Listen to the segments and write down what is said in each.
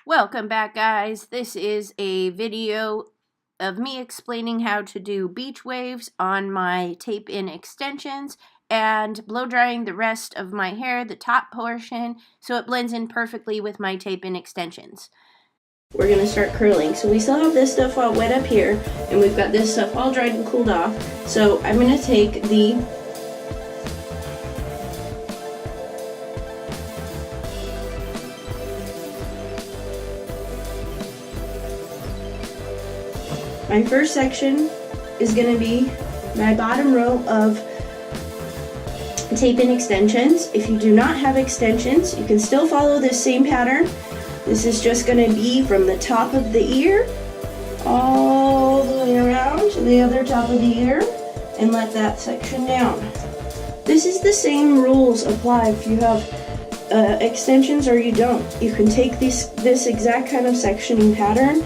Welcome back, guys. This is a video of me explaining how to do beach waves on my tape-in extensions and blow drying the rest of my hair, the top portion, so it blends in perfectly with my tape-in extensions. We're going to start curling. So we still have this stuff all wet up here, and we've got this stuff all dried and cooled off. So I'm going to take my first section is going to be my bottom row of tape-in extensions. If you do not have extensions, you can still follow this same pattern. This is just going to be from the top of the ear all the way around to the other top of the ear and let that section down. This is the same rules apply if you have extensions or you don't. You can take this exact kind of sectioning pattern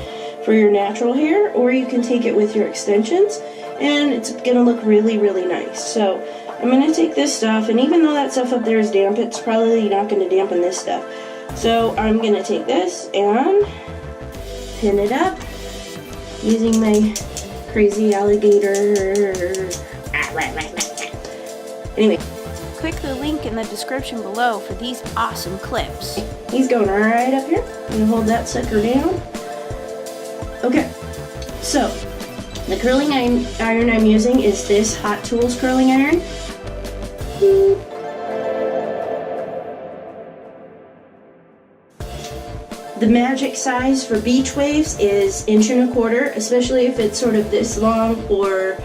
for your natural hair, or you can take it with your extensions, and it's gonna look really, really nice. So I'm gonna take this stuff, and even though that stuff up there is damp, it's probably not gonna dampen this stuff. So I'm gonna take this and pin it up using my crazy alligator. Anyway, click the link in the description below for these awesome clips. He's going right up here. I'm gonna hold that sucker down. Okay, so the curling iron I'm using is this Hot Tools curling iron. The magic size for beach waves is 1.25 inches, especially if it's sort of this long or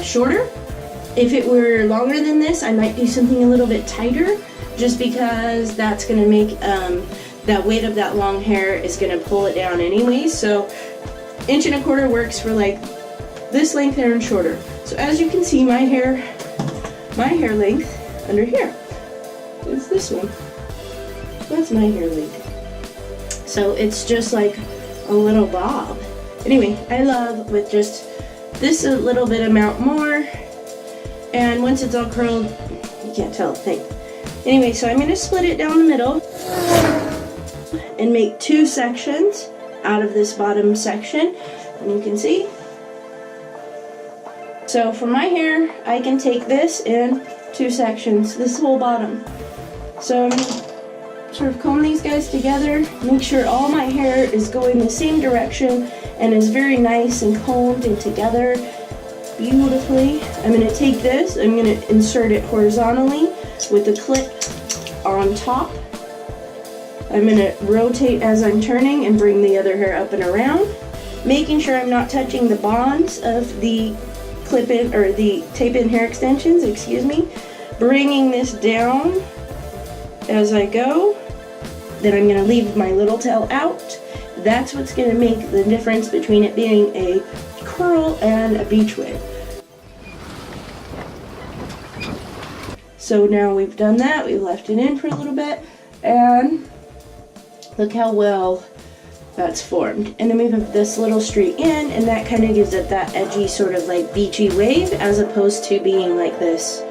shorter. If it were longer than this, I might do something a little bit tighter, just because that's going to make that weight of that long hair is going to pull it down anyway. So 1.25 inches works for like this length hair and shorter. So as you can see, my hair length under here is this one. That's my hair length. So it's just like a little bob. Anyway, I love with just this a little bit amount more, and once it's all curled, you can't tell a thing. Anyway, so I'm going to split it down the middle and make 2 sections out of this bottom section, and you can see. So for my hair, I can take this in 2 sections, this whole bottom. So I'm going to sort of comb these guys together, make sure all my hair is going the same direction and is very nice and combed and together beautifully. I'm going to take this, I'm going to insert it horizontally with the clip on top. I'm going to rotate as I'm turning and bring the other hair up and around, making sure I'm not touching the bonds of the clip-in or the tape-in hair extensions, bringing this down as I go. Then I'm going to leave my little tail out. That's what's going to make the difference between it being a curl and a beach wave. So now we've done that, we've left it in for a little bit, and look how well that's formed. And then we have this little streak in, and that kind of gives it that edgy sort of like beachy wave as opposed to being like this.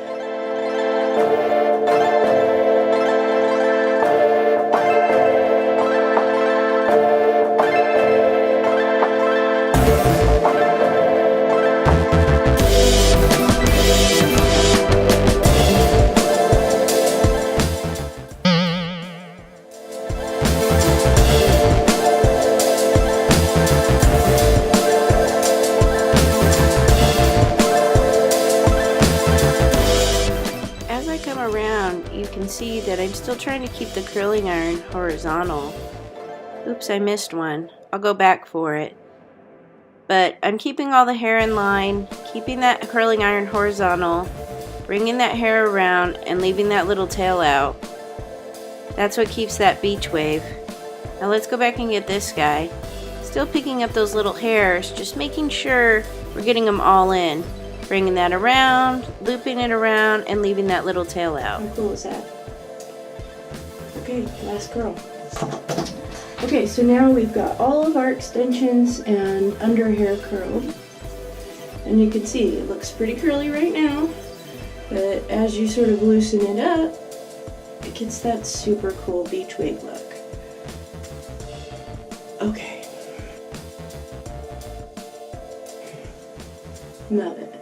Around, you can see that I'm still trying to keep the curling iron horizontal. Oops, I missed one. I'll go back for it. But I'm keeping all the hair in line, keeping that curling iron horizontal, bringing that hair around and leaving that little tail out. That's what keeps that beach wave. Now let's go back and get this guy. Still picking up those little hairs, just making sure we're getting them all in. Bringing that around, looping it around, and leaving that little tail out. How cool is that? Okay, last curl. Okay, so now we've got all of our extensions and under hair curled. And you can see it looks pretty curly right now, but as you sort of loosen it up, it gets that super cool beach wave look. Okay. Love it.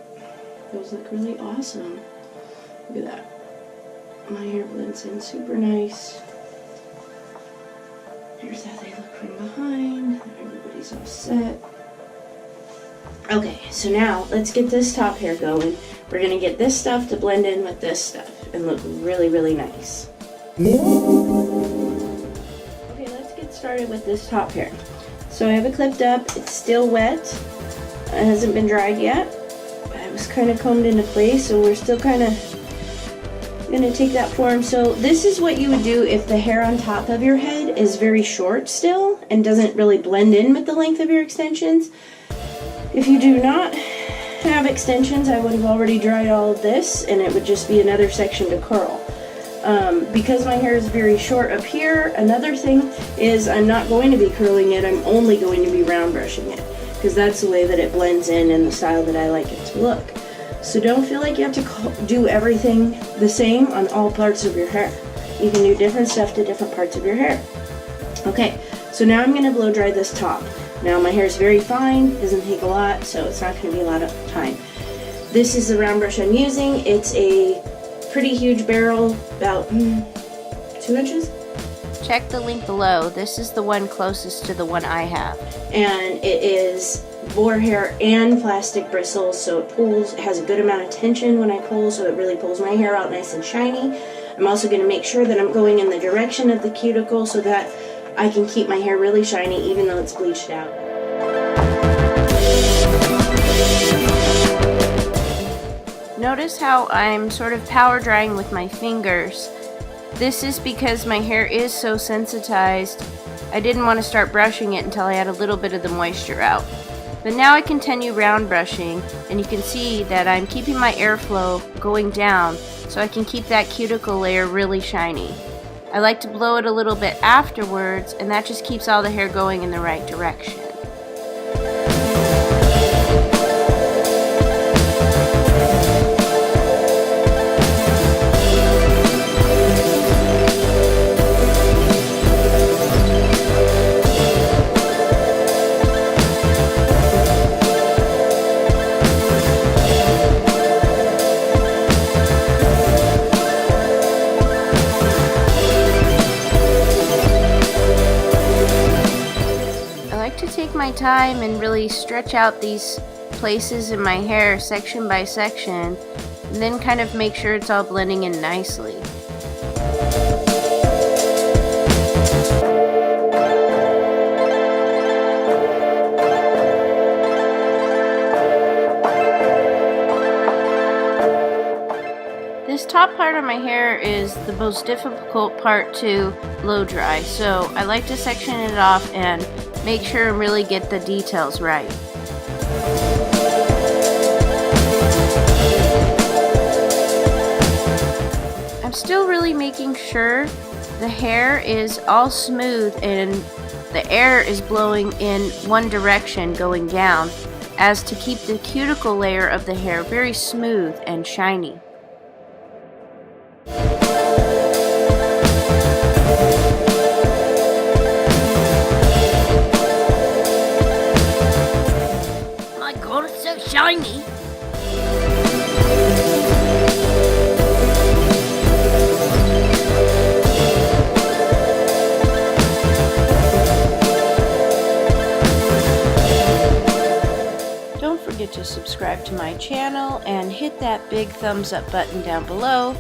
Those look really awesome. Look at that. My hair blends in super nice. Here's how they look from behind. Everybody's all set. Okay, so now let's get this top hair going. We're gonna get this stuff to blend in with this stuff and look really, really nice. Okay, let's get started with this top hair. So I have it clipped up. It's still wet. It hasn't been dried yet. It was kind of combed into place, so we're still kind of gonna take that form. So this is what you would do if the hair on top of your head is very short still and doesn't really blend in with the length of your extensions. If you do not have extensions, I would have already dried all of this and it would just be another section to curl. Because my hair is very short up here, another thing is I'm not going to be curling it, I'm only going to be round brushing it, because that's the way that it blends in the style that I like it to look. So don't feel like you have to do everything the same on all parts of your hair. You can do different stuff to different parts of your hair. Okay, so now I'm going to blow dry this top. Now my hair is very fine, doesn't take a lot, so it's not going to be a lot of time. This is the round brush I'm using. It's a pretty huge barrel, about 2 inches. Check the link below. This is the one closest to the one I have. And it is boar hair and plastic bristles, so it pulls, it has a good amount of tension when I pull, so it really pulls my hair out nice and shiny. I'm also going to make sure that I'm going in the direction of the cuticle so that I can keep my hair really shiny even though it's bleached out. Notice how I'm sort of power drying with my fingers. This is because my hair is so sensitized. I didn't want to start brushing it until I had a little bit of the moisture out. But now I continue round brushing, and you can see that I'm keeping my airflow going down so I can keep that cuticle layer really shiny. I like to blow it a little bit afterwards, and that just keeps all the hair going in the right direction. Take my time and really stretch out these places in my hair section by section, and then kind of make sure it's all blending in nicely. This top part of my hair is the most difficult part to blow dry, so I like to section it off and make sure and really get the details right. I'm still really making sure the hair is all smooth and the air is blowing in one direction going down, as to keep the cuticle layer of the hair very smooth and shiny. Shiny. Don't forget to subscribe to my channel and hit that big thumbs up button down below.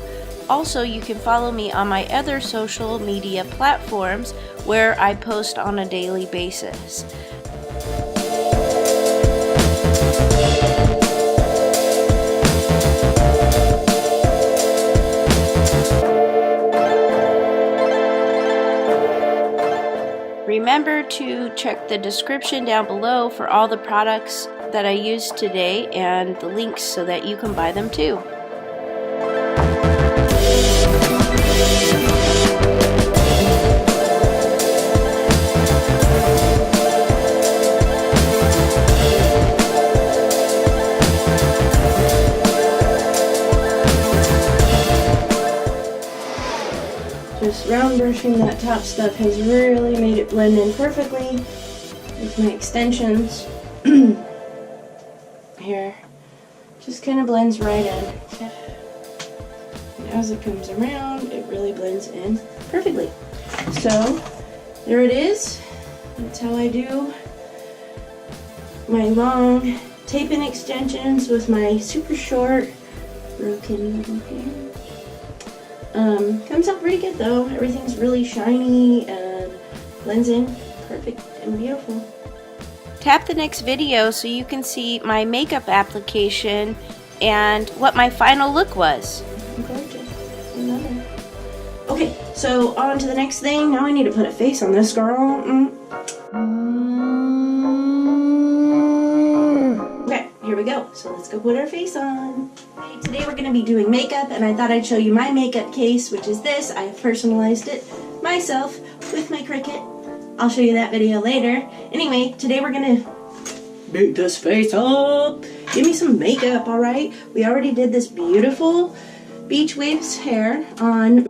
Also, you can follow me on my other social media platforms where I post on a daily basis. Remember to check the description down below for all the products that I used today and the links so that you can buy them too. Just round brushing that top stuff has really made it blend in perfectly with my extensions. Here, just kind of blends right in. And as it comes around, it really blends in perfectly. So, there it is. That's how I do my long tape-in extensions with my super short broken little hair. Comes out pretty good though. Everything's really shiny and blends in perfect and beautiful. Tap the next video so you can see my makeup application and what my final look was. Gorgeous. I love it. Okay, so on to the next thing. Now I need to put a face on this girl. Okay, here we go. So let's go put our face on. Okay, today we're going to be doing makeup, and I thought I'd show you my makeup case, which is this. I have personalized it myself with my Cricut. I'll show you that video later. Anyway, today we're going to make this face up. Give me some makeup, alright? We already did this beautiful beach waves hair on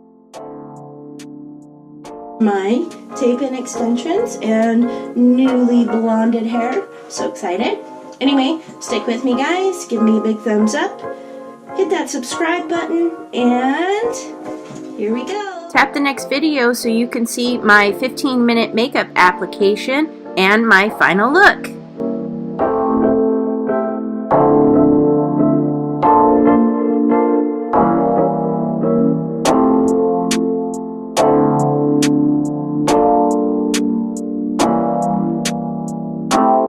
my tape-in extensions and newly blonded hair. So excited. Anyway, stick with me guys. Give me a big thumbs up. Hit that subscribe button, and here we go. Tap the next video so you can see my 15-minute makeup application and my final look.